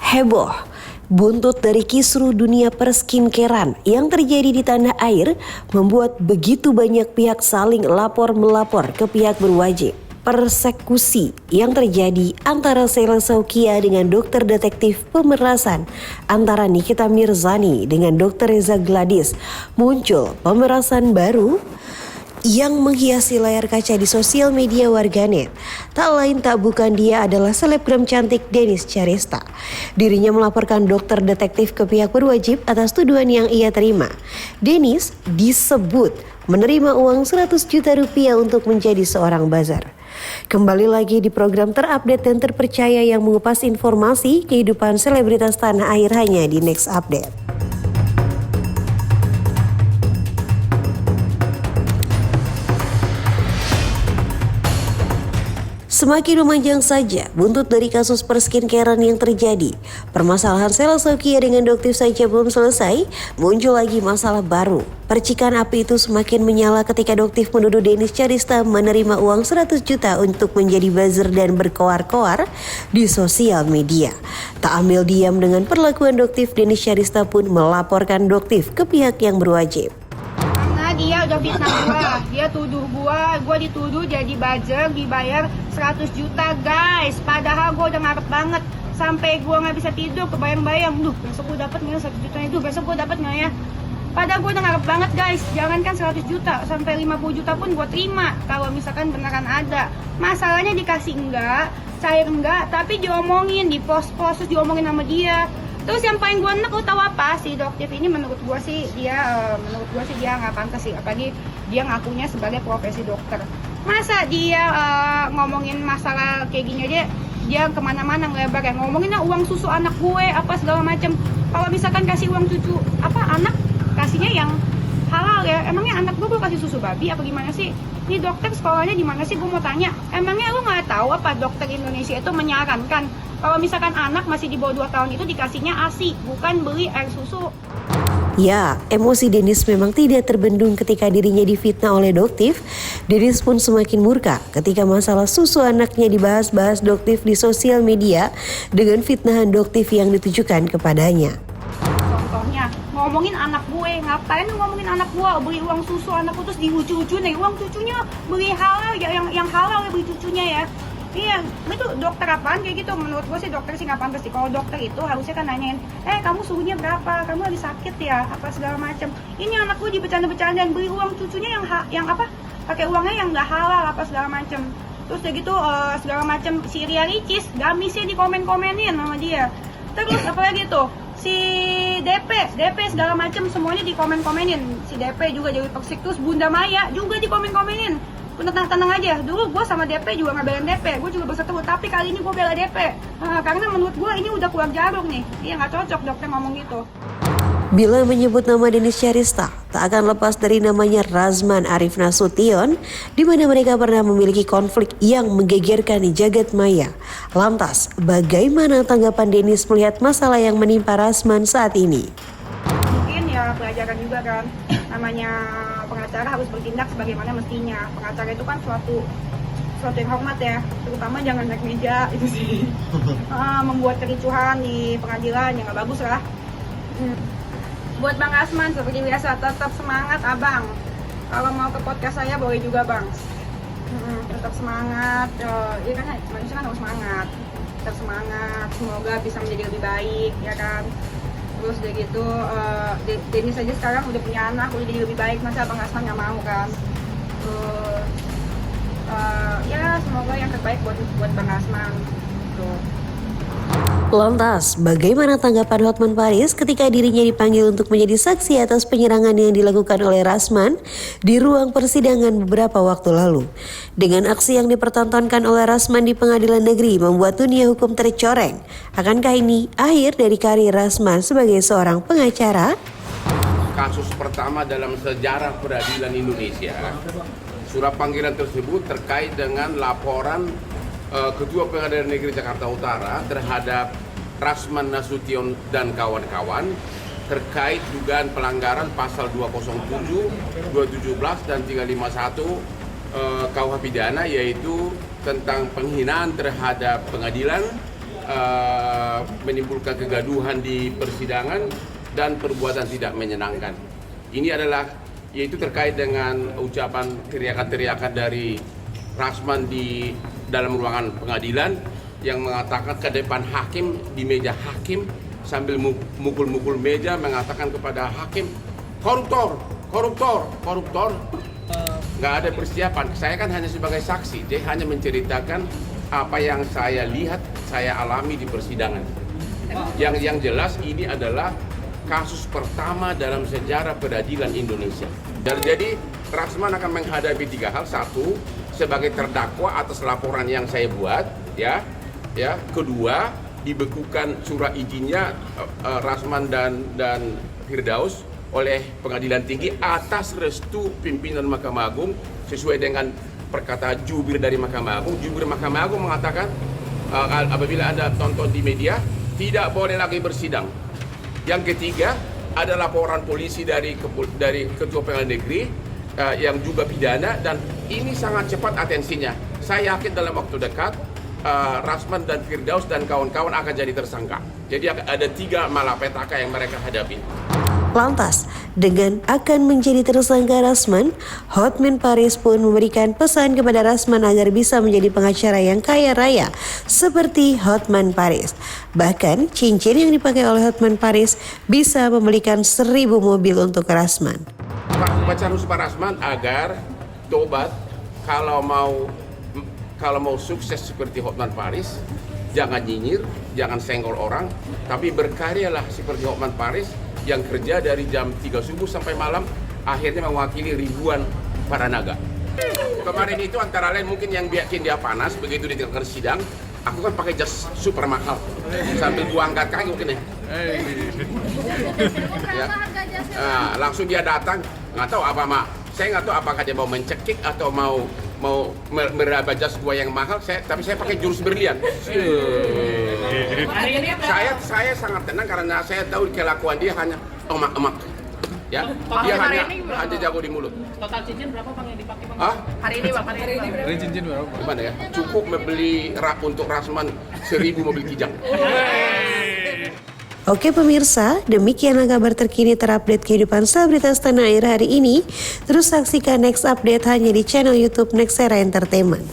Heboh, buntut dari kisruh dunia perskincarean yang terjadi di tanah air membuat begitu banyak pihak saling lapor-melapor ke pihak berwajib. Persekusi yang terjadi antara Sheila Saukia dengan dokter detektif pemerasan antara Nikita Mirzani dengan dokter Reza Gladys. Muncul pemerasan baru yang menghiasi layar kaca di sosial media warganet. Tak lain tak bukan dia adalah selebgram cantik Denis Charesta. Dirinya melaporkan dokter detektif ke pihak berwajib atas tuduhan yang ia terima. Denis disebut menerima uang 100 juta rupiah untuk menjadi seorang buzzer. Kembali lagi di program terupdate dan terpercaya yang mengupas informasi kehidupan selebritas tanah air hanya di Next Update. Semakin memanjang saja buntut dari kasus perskincarean yang terjadi. Permasalahan Sheila Saukia dengan dokter saja belum selesai, muncul lagi masalah baru. Percikan api itu semakin menyala ketika dokter menuduh Denis Charesta menerima uang 100 juta untuk menjadi buzzer dan berkoar-koar di sosial media. Tak ambil diam dengan perlakuan dokter, Denis Charesta pun melaporkan dokter ke pihak yang berwajib. Dia udah fitnah gua, dia tuduh gua dituduh jadi buzzer dibayar 100 juta guys. Padahal gua udah ngarep banget, sampai gua nggak bisa tidur kebayang-bayang, besok gua dapet nggak 100 juta itu, besok gua dapet nggak ya. Padahal gua udah ngarep banget guys, jangankan 100 juta, sampai 50 juta pun gua terima kalau misalkan beneran ada. Masalahnya dikasih enggak, cair enggak, tapi diomongin di post-post, terus diomongin sama dia. Terus yang paling gue enak, lo tau apa? Si Doktif ini menurut gue sih dia nggak pantas sih, apalagi dia ngakunya sebagai profesi dokter. Masa dia ngomongin masalah kayak gini aja, dia kemana-mana ngelebar ya, ngomonginnya uang susu anak gue apa segala macem. Kalau misalkan kasih uang cucu anak kasihnya yang halal ya, emangnya anak gue kasih susu babi apa gimana sih? Ini dokter sekolahnya di mana sih? Gue mau tanya, emangnya lo nggak tahu apa dokter Indonesia itu menyarankan kalau misalkan anak masih di bawah 2 tahun itu dikasihnya ASI, bukan beli air susu. Ya, emosi Denis memang tidak terbendung ketika dirinya difitnah oleh dokter. Denis pun semakin murka ketika masalah susu anaknya dibahas-bahas dokter di sosial media dengan fitnahan dokter yang ditujukan kepadanya. Contohnya, ngomongin anak gue, ngapain ngomongin anak gue, beli uang susu anakku terus dilucu-lucuin nih, uang cucunya beli halal ya, yang halal ya beli cucunya ya. Iya, itu dokter apaan kayak gitu? Menurut gue sih dokter sih nggak pantas sih. Kalau dokter itu harusnya kan nanyain, kamu suhunya berapa? Kamu lagi sakit ya? Apa segala macam. Ini anak gue dibecanda-becandain, beli uang cucunya yang apa? Pakai uangnya yang nggak halal apa segala macam. Terus kayak gitu segala macam, si Ria Ricis, gamisnya dikomen-komenin sama dia. Terus apalagi tuh si DP segala macam semuanya dikomen-komenin. Si DP juga jadi toksik, terus Bunda Maya juga dikomen-komenin. Tenang aja, dulu gue sama DP juga ngebelain DP, gue juga berseteru, tapi kali ini gue bela DP karena menurut gue ini udah keluar jarum nih. Iya, nggak cocok dokter ngomong gitu. Bila menyebut nama Denis Charesta, tak akan lepas dari namanya Razman Arif Nasution, di mana mereka pernah memiliki konflik yang menggegerkan di jagat maya. Lantas, bagaimana tanggapan Denis melihat masalah yang menimpa Razman saat ini? Mungkin ya pelajaran juga kan, namanya pengacara harus bertindak sebagaimana mestinya. Pengacara itu kan suatu yang hormat ya, terutama jangan naik meja itu sih. Membuat kericuhan di pengadilan ya nggak bagus lah. Buat Bang Asman seperti biasa, tetap semangat abang. Kalau mau ke podcast saya boleh juga bang. Tetap semangat, ya kan manusia kan harus semangat. Tetap semangat, semoga bisa menjadi lebih baik ya kan. Terus udah gitu, Denis aja sekarang udah punya anak, udah jadi lebih baik, masa Bang Asman nggak mau kan? Ya semoga yang terbaik buat Bang Asman. Tuh. Lantas, bagaimana tanggapan Hotman Paris ketika dirinya dipanggil untuk menjadi saksi atas penyerangan yang dilakukan oleh Razman di ruang persidangan beberapa waktu lalu? Dengan aksi yang dipertontonkan oleh Razman di pengadilan negeri membuat dunia hukum tercoreng. Akankah ini akhir dari karir Razman sebagai seorang pengacara? Kasus pertama dalam sejarah peradilan Indonesia, surat panggilan tersebut terkait dengan laporan Ketua Pengadilan Negeri Jakarta Utara terhadap Razman Nasution dan kawan-kawan terkait dugaan pelanggaran pasal 207, 217 dan 351 KUH pidana, yaitu tentang penghinaan terhadap pengadilan, menimbulkan kegaduhan di persidangan dan perbuatan tidak menyenangkan. Ini adalah yaitu terkait dengan ucapan teriakan-teriakan dari Rasman di dalam ruangan pengadilan yang mengatakan ke depan hakim di meja hakim sambil mukul-mukul meja mengatakan kepada hakim, koruptor, koruptor, koruptor. Nggak ada persiapan. Saya kan hanya sebagai saksi. Dia hanya menceritakan apa yang saya lihat, saya alami di persidangan. Yang jelas ini adalah kasus pertama dalam sejarah peradilan Indonesia. Jadi Rasman akan menghadapi 3 hal. 1, sebagai terdakwa atas laporan yang saya buat, ya. Kedua, dibekukan surat izinnya Rasman dan Firdaus oleh Pengadilan Tinggi atas restu pimpinan Mahkamah Agung sesuai dengan perkataan jubir dari Mahkamah Agung. Jubir Mahkamah Agung mengatakan apabila Anda tonton di media tidak boleh lagi bersidang. Yang ketiga ada laporan polisi dari Ketua Pengadilan Negeri yang juga pidana dan ini sangat cepat atensinya. Saya yakin dalam waktu dekat Rasman dan Firdaus dan kawan-kawan akan jadi tersangka. Jadi ada 3 malapetaka yang mereka hadapi. Lantas, dengan akan menjadi tersangka Rasman, Hotman Paris pun memberikan pesan kepada Rasman agar bisa menjadi pengacara yang kaya raya seperti Hotman Paris. Bahkan, cincin yang dipakai oleh Hotman Paris bisa membelikan 1000 mobil untuk Rasman. Baca Pak Rasman agar tobat kalau mau sukses seperti Hotman Paris, jangan nyinyir, jangan senggol orang, tapi berkaryalah seperti Hotman Paris yang kerja dari jam 3 subuh sampai malam, akhirnya mewakili ribuan para naga. Kemarin itu antara lain mungkin yang bikin dia panas, begitu di tengah sidang, aku kan pakai jas super mahal, sambil gua angkat kaki mungkin ya. Langsung dia datang, nggak tahu apa saya nggak tahu apakah dia mau mencekik atau mau meraba jas gua yang mahal, tapi saya pakai jurus berlian. Saya sangat tenang karena saya tahu kelakuan dia hanya emak-emak. Ya, dia hanya jago di mulut. Total cincin berapa Bang yang dipakai Bang? Hari ini Bang, hari ini. Cincin berapa? Gimana ya? Cukup membeli untuk Rasman 1000 mobil kijang. Oke pemirsa, demikianlah kabar terkini terupdate kehidupan selebritas tanah air hari ini. Terus saksikan next update hanya di channel YouTube Nexera Entertainment.